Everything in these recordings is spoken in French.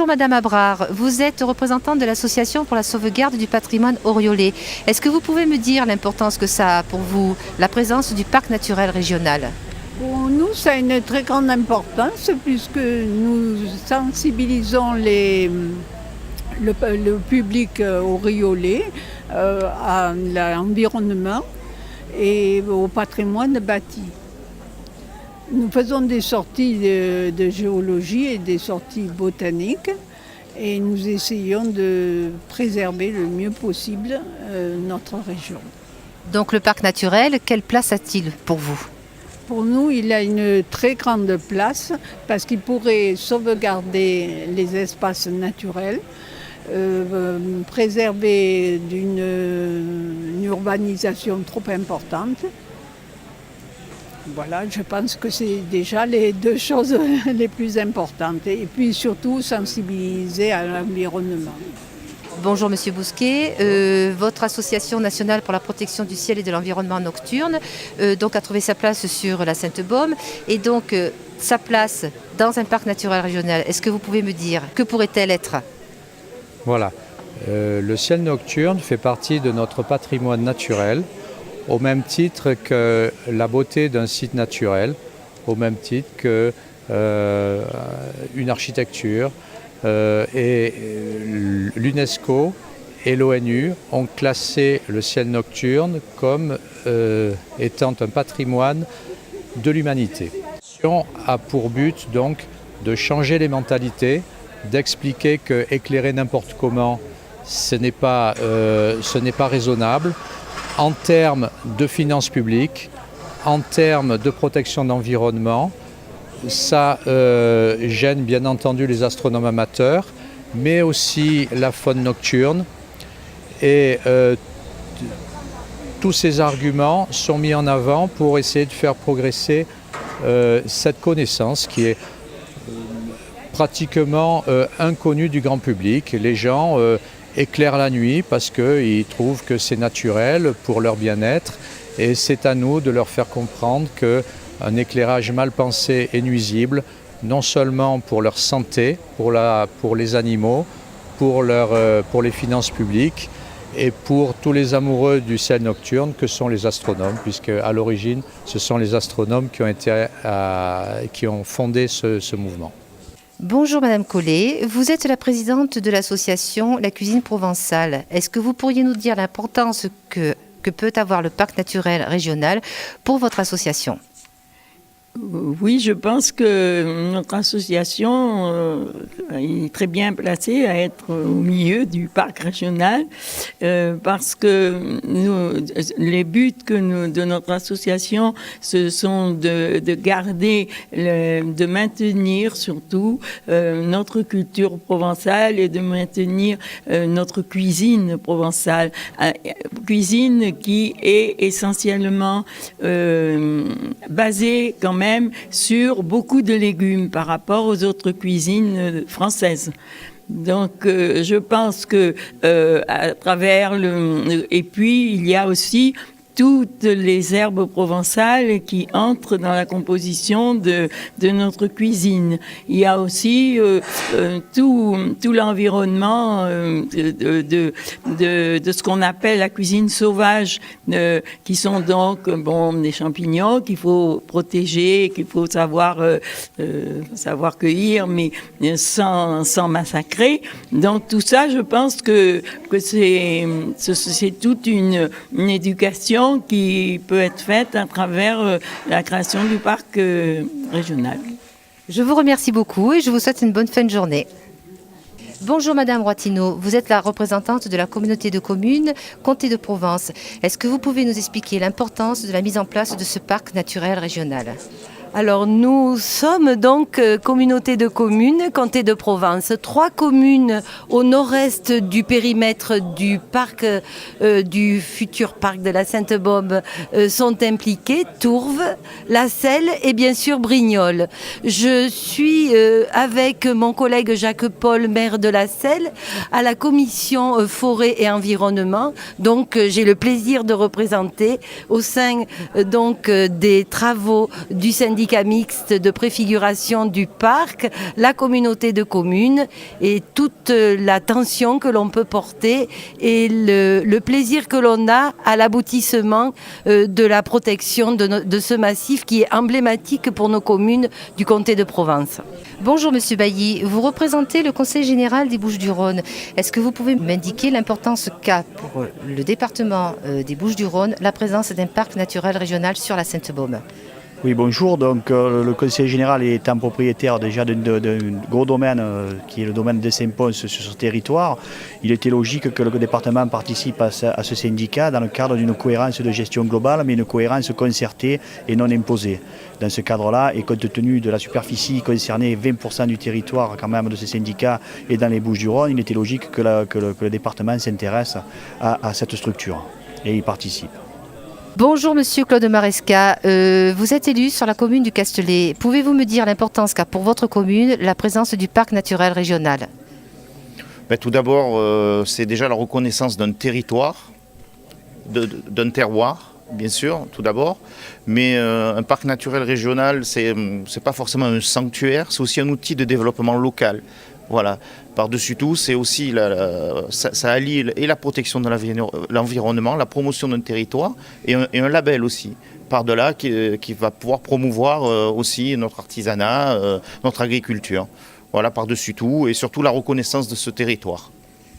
Bonjour Madame Abrard, vous êtes représentante de l'association pour la sauvegarde du patrimoine oriolais. Est-ce que vous pouvez me dire l'importance que ça a pour vous, la présence du parc naturel régional? Pour nous, ça a une très grande importance puisque nous sensibilisons le public oriolais à l'environnement et au patrimoine bâti. Nous faisons des sorties de géologie et des sorties botaniques et nous essayons de préserver le mieux possible notre région. Donc le parc naturel, quelle place a-t-il pour vous? Pour nous, il a une très grande place parce qu'il pourrait sauvegarder les espaces naturels, préserver d'une urbanisation trop importante. Voilà, je pense que c'est déjà les deux choses les plus importantes. Et puis surtout sensibiliser à l'environnement. Bonjour Monsieur Bousquet, votre association nationale pour la protection du ciel et de l'environnement nocturne donc a trouvé sa place sur la Sainte-Baume et donc sa place dans un parc naturel régional. Est-ce que vous pouvez me dire que pourrait-elle être? Voilà, le ciel nocturne fait partie de notre patrimoine naturel au même titre que la beauté d'un site naturel, au même titre que une architecture. Et l'UNESCO et l'ONU ont classé le ciel nocturne comme étant un patrimoine de l'humanité. On a pour but donc de changer les mentalités, d'expliquer que éclairer n'importe comment, ce n'est pas raisonnable en termes de finances publiques, en termes de protection de l'environnement. Ça gêne bien entendu les astronomes amateurs, mais aussi la faune nocturne. Et tous ces arguments sont mis en avant pour essayer de faire progresser cette connaissance qui est pratiquement inconnue du grand public. Les gens éclairent la nuit parce qu'ils trouvent que c'est naturel pour leur bien-être et c'est à nous de leur faire comprendre qu'un éclairage mal pensé est nuisible, non seulement pour leur santé, pour les animaux, pour les finances publiques et pour tous les amoureux du ciel nocturne que sont les astronomes, puisque à l'origine, ce sont les astronomes qui ont fondé ce mouvement. Bonjour Madame Collet, vous êtes la présidente de l'association La Cuisine Provençale. Est-ce que vous pourriez nous dire l'importance que peut avoir le parc naturel régional pour votre association? Oui, je pense que notre association est très bien placée à être au milieu du parc régional parce que les buts de notre association, ce sont de garder, de maintenir surtout notre culture provençale et de maintenir notre cuisine provençale. Cuisine qui est essentiellement basée quand même sur beaucoup de légumes par rapport aux autres cuisines françaises. Donc, je pense que à travers et puis il y a aussi toutes les herbes provençales qui entrent dans la composition de notre cuisine. Il y a aussi tout l'environnement de ce qu'on appelle la cuisine sauvage, qui sont donc des champignons qu'il faut protéger, qu'il faut savoir cueillir, mais sans massacrer. Donc tout ça, je pense que c'est toute une éducation qui peut être faite à travers la création du parc régional. Je vous remercie beaucoup et je vous souhaite une bonne fin de journée. Bonjour Madame Roitineau, vous êtes la représentante de la communauté de communes Comté de Provence. Est-ce que vous pouvez nous expliquer l'importance de la mise en place de ce parc naturel régional? Alors nous sommes donc communauté de communes Comté de Provence. 3 communes au nord-est du périmètre du parc, du futur parc de la Sainte-Baume sont impliquées. Tourves, La Selle et bien sûr Brignoles. Je suis avec mon collègue Jacques-Paul, maire de La Selle, à la commission forêt et environnement. Donc j'ai le plaisir de représenter au sein donc des travaux du syndicat syndicat mixte de préfiguration du parc, la communauté de communes et toute l'attention que l'on peut porter et le plaisir que l'on a à l'aboutissement de la protection de ce massif qui est emblématique pour nos communes du comté de Provence. Bonjour Monsieur Bailly, vous représentez le Conseil général des Bouches-du-Rhône. Est-ce que vous pouvez m'indiquer l'importance qu'a pour le département des Bouches-du-Rhône la présence d'un parc naturel régional sur la Sainte-Baume? Oui, bonjour. Donc, le Conseil général étant propriétaire déjà d'un gros domaine qui est le domaine de Saint-Pons sur ce territoire, il était logique que le département participe à ce syndicat dans le cadre d'une cohérence de gestion globale, mais une cohérence concertée et non imposée. Dans ce cadre-là, et compte tenu de la superficie concernée, 20% du territoire quand même de ce syndicat est dans les Bouches-du-Rhône, il était logique que le département s'intéresse à cette structure et y participe. Bonjour Monsieur Claude Maresca, vous êtes élu sur la commune du Castellet. Pouvez-vous me dire l'importance qu'a pour votre commune la présence du parc naturel régional? Tout d'abord, c'est déjà la reconnaissance d'un territoire, d'un terroir, bien sûr, tout d'abord. Mais un parc naturel régional, c'est pas forcément un sanctuaire, c'est aussi un outil de développement local. Voilà. Par-dessus tout, c'est aussi ça allie et la protection de l'environnement, la promotion d'un territoire et un label aussi. Par-delà qui va pouvoir promouvoir aussi notre artisanat, notre agriculture. Voilà, par-dessus tout et surtout la reconnaissance de ce territoire.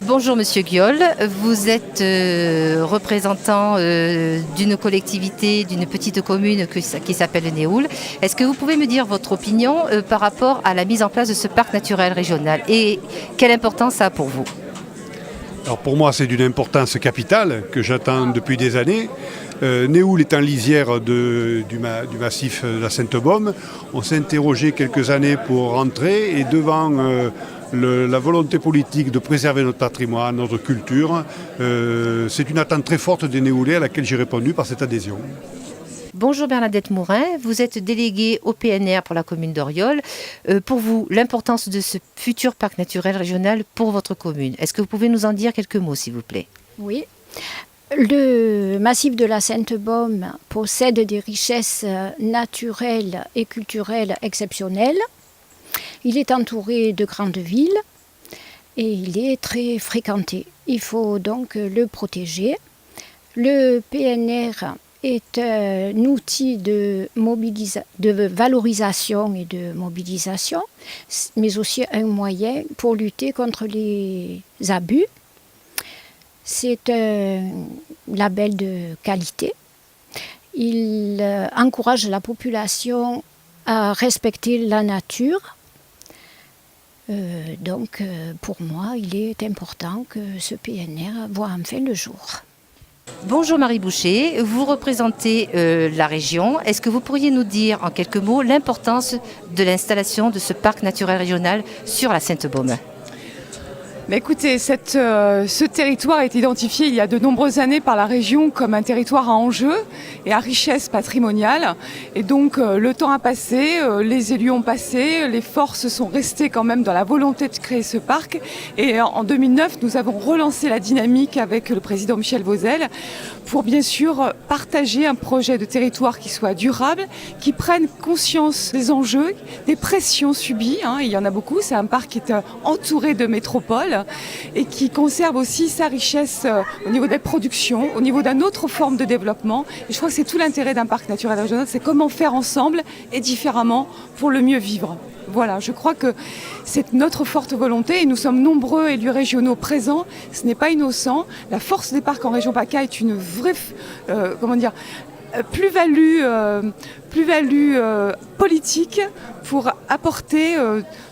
Bonjour Monsieur Guiol, vous êtes représentant d'une collectivité, d'une petite commune qui s'appelle Néoul. Est-ce que vous pouvez me dire votre opinion par rapport à la mise en place de ce parc naturel régional et quelle importance ça a pour vous? Alors pour moi, c'est d'une importance capitale que j'attends depuis des années. Néoul est en lisière du massif de la Sainte-Baume. On s'est interrogé quelques années pour rentrer et devant la volonté politique de préserver notre patrimoine, notre culture, c'est une attente très forte des Néoulais à laquelle j'ai répondu par cette adhésion. Bonjour Bernadette Mourin, vous êtes déléguée au PNR pour la commune d'Oriol. Pour vous, l'importance de ce futur parc naturel régional pour votre commune, est-ce que vous pouvez nous en dire quelques mots s'il vous plaît? Oui. Le massif de la Sainte-Baume possède des richesses naturelles et culturelles exceptionnelles. Il est entouré de grandes villes et il est très fréquenté. Il faut donc le protéger. Le PNR est un outil de valorisation et de mobilisation, mais aussi un moyen pour lutter contre les abus. C'est un label de qualité. Il encourage la population à respecter la nature. Donc, pour moi, il est important que ce PNR voit enfin le jour. Bonjour Marie Boucher, vous représentez la région. Est-ce que vous pourriez nous dire en quelques mots l'importance de l'installation de ce parc naturel régional sur la Sainte-Baume? Écoutez, ce territoire est identifié il y a de nombreuses années par la région comme un territoire à enjeu et à richesse patrimoniale. Et donc le temps a passé, les élus ont passé, les forces sont restées quand même dans la volonté de créer ce parc. Et en 2009, nous avons relancé la dynamique avec le président Michel Vauzel pour bien sûr partager un projet de territoire qui soit durable, qui prenne conscience des enjeux, des pressions subies. Il y en a beaucoup, c'est un parc qui est entouré de métropoles et qui conserve aussi sa richesse au niveau des productions, au niveau d'une autre forme de développement. Et je crois que c'est tout l'intérêt d'un parc naturel régional, c'est comment faire ensemble et différemment pour le mieux vivre. Voilà, je crois que c'est notre forte volonté et nous sommes nombreux élus régionaux présents. Ce n'est pas innocent. La force des parcs en région PACA est une vraie plus-value politique pour apporter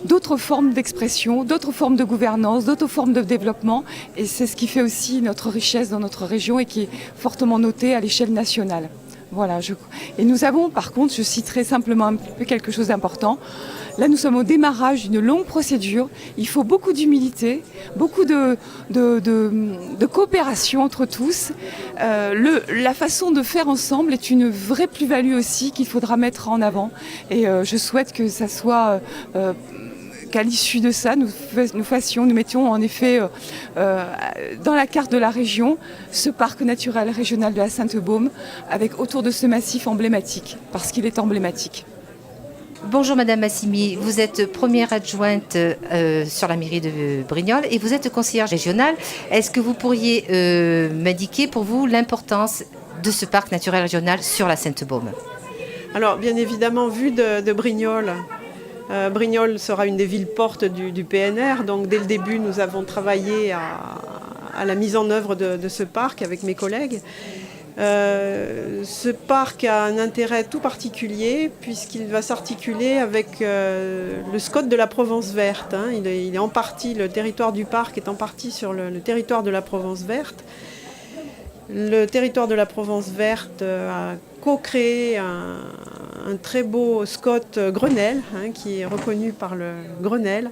d'autres formes d'expression, d'autres formes de gouvernance, d'autres formes de développement. Et c'est ce qui fait aussi notre richesse dans notre région et qui est fortement notée à l'échelle nationale. Voilà, et nous avons, par contre, je citerai simplement un peu quelque chose d'important. Là, nous sommes au démarrage d'une longue procédure. Il faut beaucoup d'humilité, beaucoup de coopération entre tous. La façon de faire ensemble est une vraie plus-value aussi qu'il faudra mettre en avant. Et je souhaite que ça soit... qu'à l'issue de ça, nous mettions en effet dans la carte de la région ce parc naturel régional de la Sainte-Baume avec autour de ce massif emblématique, parce qu'il est emblématique. Bonjour Madame Massimi, vous êtes première adjointe sur la mairie de Brignoles et vous êtes conseillère régionale. Est-ce que vous pourriez m'indiquer pour vous l'importance de ce parc naturel régional sur la Sainte-Baume? Alors bien évidemment, vu de Brignoles, Brignoles sera une des villes portes du PNR, donc dès le début nous avons travaillé à la mise en œuvre de ce parc avec mes collègues. Ce parc a un intérêt tout particulier puisqu'il va s'articuler avec le SCOT de la Provence verte. Il est en partie, le territoire du parc est en partie sur le territoire de la Provence verte. Le territoire de la Provence verte a co-créé un très beau SCOT Grenelle, qui est reconnu par le Grenelle.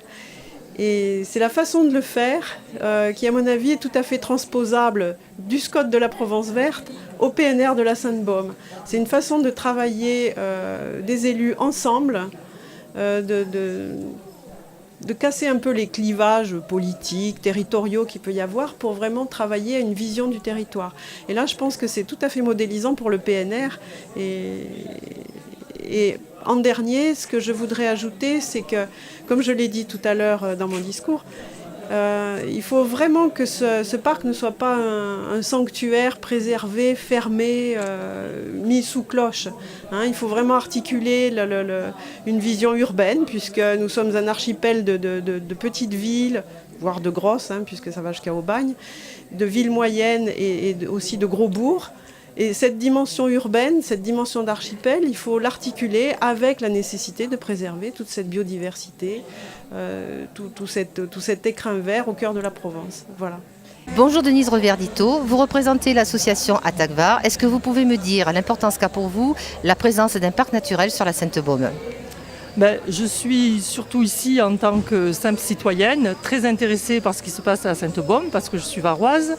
Et c'est la façon de le faire qui, à mon avis, est tout à fait transposable du SCOT de la Provence verte au PNR de la Sainte-Baume. C'est une façon de travailler des élus ensemble, de casser un peu les clivages politiques, territoriaux qu'il peut y avoir pour vraiment travailler à une vision du territoire. Et là, je pense que c'est tout à fait modélisant pour le PNR. Et en dernier, ce que je voudrais ajouter, c'est que, comme je l'ai dit tout à l'heure dans mon discours, il faut vraiment que ce parc ne soit pas un sanctuaire préservé, fermé, mis sous cloche. Il faut vraiment articuler une vision urbaine, puisque nous sommes un archipel de petites villes, voire de grosses, puisque ça va jusqu'à Aubagne, de villes moyennes et aussi de gros bourgs. Et cette dimension urbaine, cette dimension d'archipel, il faut l'articuler avec la nécessité de préserver toute cette biodiversité, tout cet écrin vert au cœur de la Provence. Voilà. Bonjour Denise Reverdito, vous représentez l'association Attaquevar. Est-ce que vous pouvez me dire l'importance qu'a pour vous la présence d'un parc naturel sur la Sainte-Baume? Je suis surtout ici en tant que simple citoyenne, très intéressée par ce qui se passe à la Sainte-Baume, parce que je suis varoise.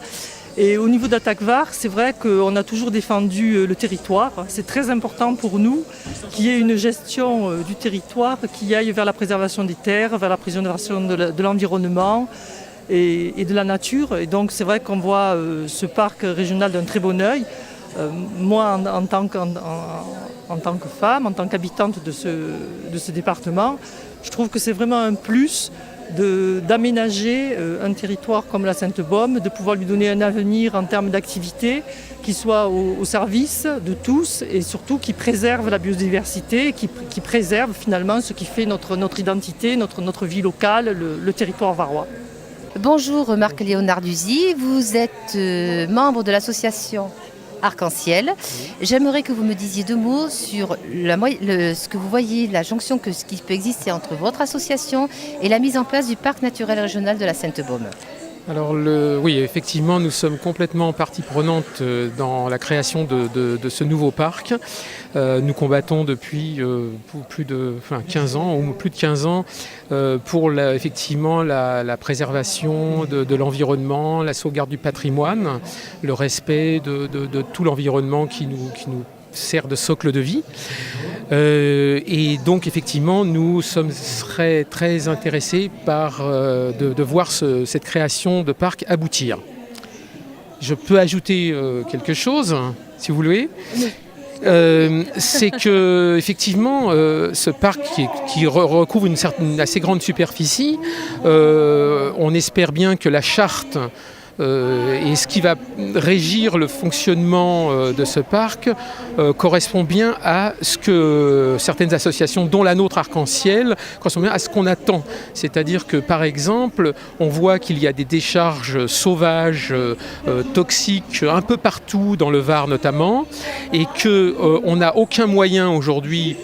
Et au niveau d'Attaquevar, c'est vrai qu'on a toujours défendu le territoire. C'est très important pour nous qu'il y ait une gestion du territoire qui aille vers la préservation des terres, vers la préservation de l'environnement et de la nature. Et donc c'est vrai qu'on voit ce parc régional d'un très bon œil. Moi, en tant que femme, en tant qu'habitante de ce département, je trouve que c'est vraiment un plus d'aménager un territoire comme la Sainte-Baume, de pouvoir lui donner un avenir en termes d'activité qui soit au service de tous et surtout qui préserve la biodiversité, qui préserve finalement ce qui fait notre identité, notre vie locale, le territoire varois. Bonjour Marc-Léonard Duzy, vous êtes membre de l'association Arc-en-Ciel. J'aimerais que vous me disiez deux mots sur ce que vous voyez, la jonction qui peut exister entre votre association et la mise en place du parc naturel régional de la Sainte-Baume. Alors oui, effectivement, nous sommes complètement partie prenante dans la création de ce nouveau parc. Nous combattons depuis plus de 15 ans, ou plus de 15 ans, pour effectivement la préservation de l'environnement, la sauvegarde du patrimoine, le respect de tout l'environnement qui nous sert de socle de vie. Et donc effectivement, nous serions très intéressés par de voir cette création de parc aboutir. Je peux ajouter quelque chose, si vous voulez. C'est que effectivement, ce parc qui recouvre une assez grande superficie, on espère bien que la charte et ce qui va régir le fonctionnement de ce parc correspond bien à ce que certaines associations, dont la nôtre Arc-en-Ciel, correspond bien à ce qu'on attend. C'est-à-dire que, par exemple, on voit qu'il y a des décharges sauvages, toxiques, un peu partout dans le Var notamment, et qu'on n'a aucun moyen aujourd'hui,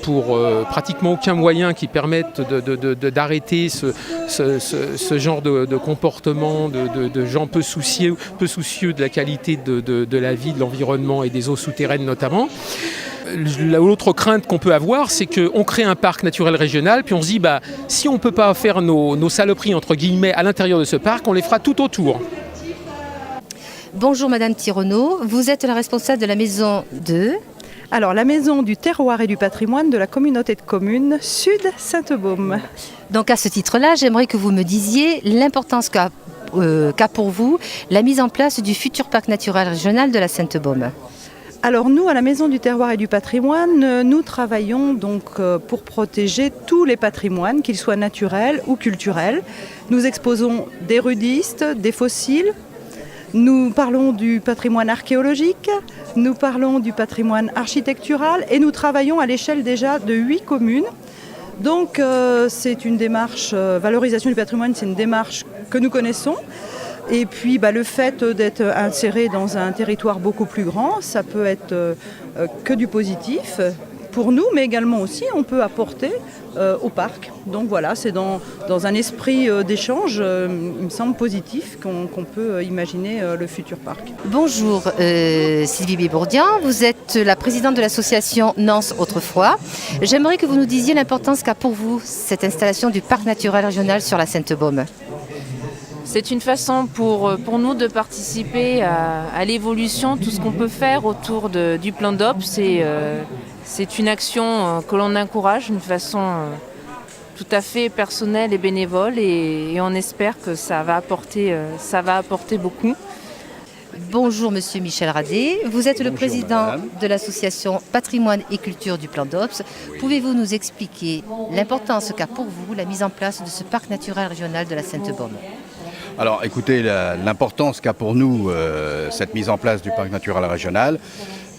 pratiquement aucun moyen qui permette d'arrêter ce genre de comportement de gens peu soucieux de la qualité de la vie, de l'environnement et des eaux souterraines notamment. L'autre crainte qu'on peut avoir, c'est qu'on crée un parc naturel régional, puis on se dit, si on ne peut pas faire nos saloperies, entre guillemets, à l'intérieur de ce parc, on les fera tout autour. Bonjour Madame Thironneau, vous êtes la responsable de la maison 2. Alors, la maison du terroir et du patrimoine de la communauté de communes Sud Sainte-Baume. Donc à ce titre-là, j'aimerais que vous me disiez l'importance qu'a pour vous la mise en place du futur parc naturel régional de la Sainte-Baume. Alors nous, à la Maison du Terroir et du Patrimoine, nous travaillons donc pour protéger tous les patrimoines, qu'ils soient naturels ou culturels. Nous exposons des rudistes, des fossiles. Nous parlons du patrimoine archéologique, nous parlons du patrimoine architectural et nous travaillons à l'échelle déjà de 8 communes. Donc c'est une démarche, valorisation du patrimoine, c'est une démarche que nous connaissons. Et puis le fait d'être inséré dans un territoire beaucoup plus grand, ça peut être que du positif pour nous, mais également aussi on peut apporter au parc. Donc voilà, c'est dans un esprit d'échange, il me semble positif, qu'on peut imaginer le futur parc. Bonjour Sylvie Bibourdian, vous êtes la présidente de l'association Nance Autrefois. J'aimerais que vous nous disiez l'importance qu'a pour vous cette installation du parc naturel régional sur la Sainte-Baume. C'est une façon pour nous de participer à l'évolution, tout ce qu'on peut faire autour du plan DOP. C'est une action que l'on encourage d'une façon tout à fait personnelle et bénévole et on espère que ça va apporter beaucoup. Bonjour Monsieur Michel Radet, vous êtes le président de l'association Patrimoine et Culture du Plan d'Ops. Pouvez-vous nous expliquer l'importance qu'a pour vous la mise en place de ce parc naturel régional de la Sainte-Baume ? Alors écoutez, l'importance qu'a pour nous cette mise en place du parc naturel régional,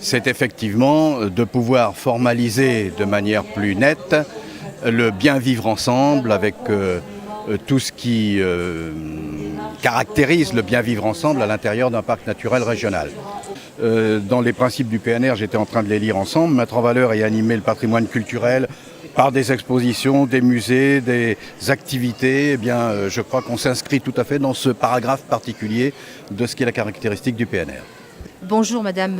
c'est effectivement de pouvoir formaliser de manière plus nette le bien vivre ensemble avec tout ce qui caractérise le bien vivre ensemble à l'intérieur d'un parc naturel régional. Dans les principes du PNR, j'étais en train de les lire ensemble, mettre en valeur et animer le patrimoine culturel par des expositions, des musées, des activités, eh bien, je crois qu'on s'inscrit tout à fait dans ce paragraphe particulier de ce qui est la caractéristique du PNR. Bonjour Madame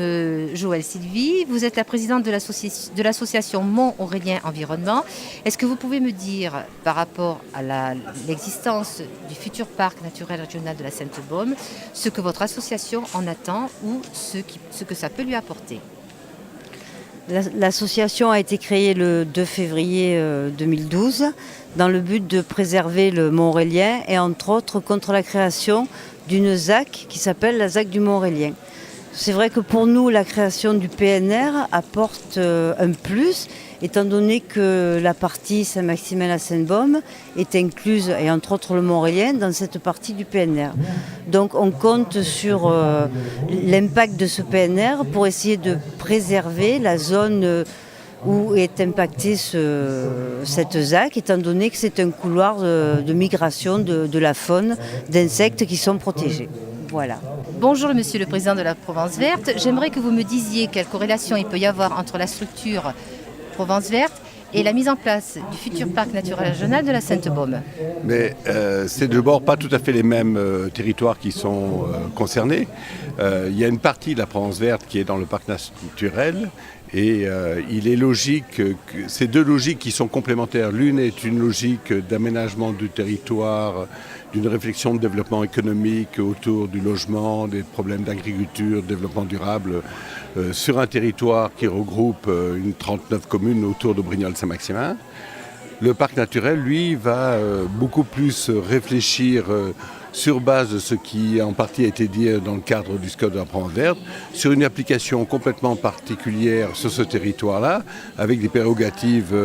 Joëlle Sylvie, vous êtes la présidente de l'association Mont-Aurélien Environnement. Est-ce que vous pouvez me dire, par rapport à l'existence du futur parc naturel régional de la Sainte-Baume, ce que votre association en attend ou ce que ça peut lui apporter ? L'association a été créée le 2 février 2012 dans le but de préserver le Mont-Aurélien et entre autres contre la création d'une ZAC qui s'appelle la ZAC du Mont-Aurélien. C'est vrai que pour nous, la création du PNR apporte un plus, étant donné que la partie Saint-Maximin-la-Sainte-Baume est incluse, et entre autres le Mont-Aurélien, dans cette partie du PNR. Donc on compte sur l'impact de ce PNR pour essayer de préserver la zone où est impactée cette ZAC, étant donné que c'est un couloir de migration de la faune, d'insectes qui sont protégés. Voilà. Bonjour Monsieur le Président de la Provence Verte. J'aimerais que vous me disiez quelle corrélation il peut y avoir entre la structure Provence Verte et la mise en place du futur parc naturel régional de la Sainte-Baume. Mais c'est d'abord pas tout à fait les mêmes territoires qui sont concernés. Il y a une partie de la Provence Verte qui est dans le parc naturel. Et il est logique que ces deux logiques qui sont complémentaires, l'une est une logique d'aménagement du territoire, d'une réflexion de développement économique autour du logement, des problèmes d'agriculture, de développement durable, sur un territoire qui regroupe une 39 communes autour de Brignoles-Saint-Maximin. Le parc naturel, lui, va beaucoup plus réfléchir sur base de ce qui en partie a été dit dans le cadre du SCOT de la Provence Verte, sur une application complètement particulière sur ce territoire-là, avec des prérogatives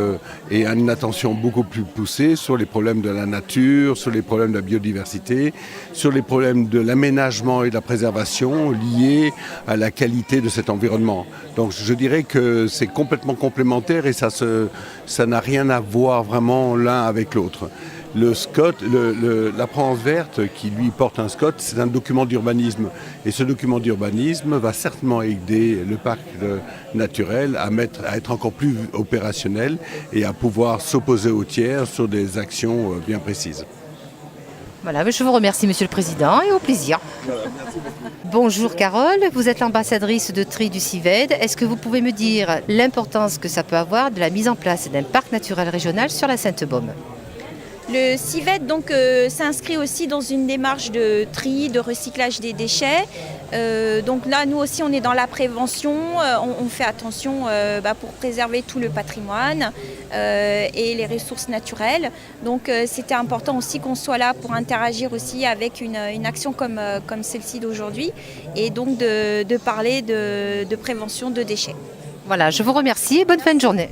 et une attention beaucoup plus poussée sur les problèmes de la nature, sur les problèmes de la biodiversité, sur les problèmes de l'aménagement et de la préservation liés à la qualité de cet environnement. Donc je dirais que c'est complètement complémentaire et ça n'a rien à voir vraiment l'un avec l'autre. Le SCOT, la Provence Verte, qui lui porte un SCOT, c'est un document d'urbanisme. Et ce document d'urbanisme va certainement aider le parc naturel à être encore plus opérationnel et à pouvoir s'opposer aux tiers sur des actions bien précises. Voilà, je vous remercie Monsieur le Président et au plaisir. Bonjour Carole, vous êtes l'ambassadrice de tri du CIVED. Est-ce que vous pouvez me dire l'importance que ça peut avoir de la mise en place d'un parc naturel régional sur la Sainte-Baume ? Le CIVED s'inscrit aussi dans une démarche de tri, de recyclage des déchets. Donc là, nous aussi, on est dans la prévention. On fait attention pour préserver tout le patrimoine et les ressources naturelles. Donc c'était important aussi qu'on soit là pour interagir aussi avec une action comme celle-ci d'aujourd'hui et donc de parler de prévention de déchets. Voilà, je vous remercie et bonne fin de journée.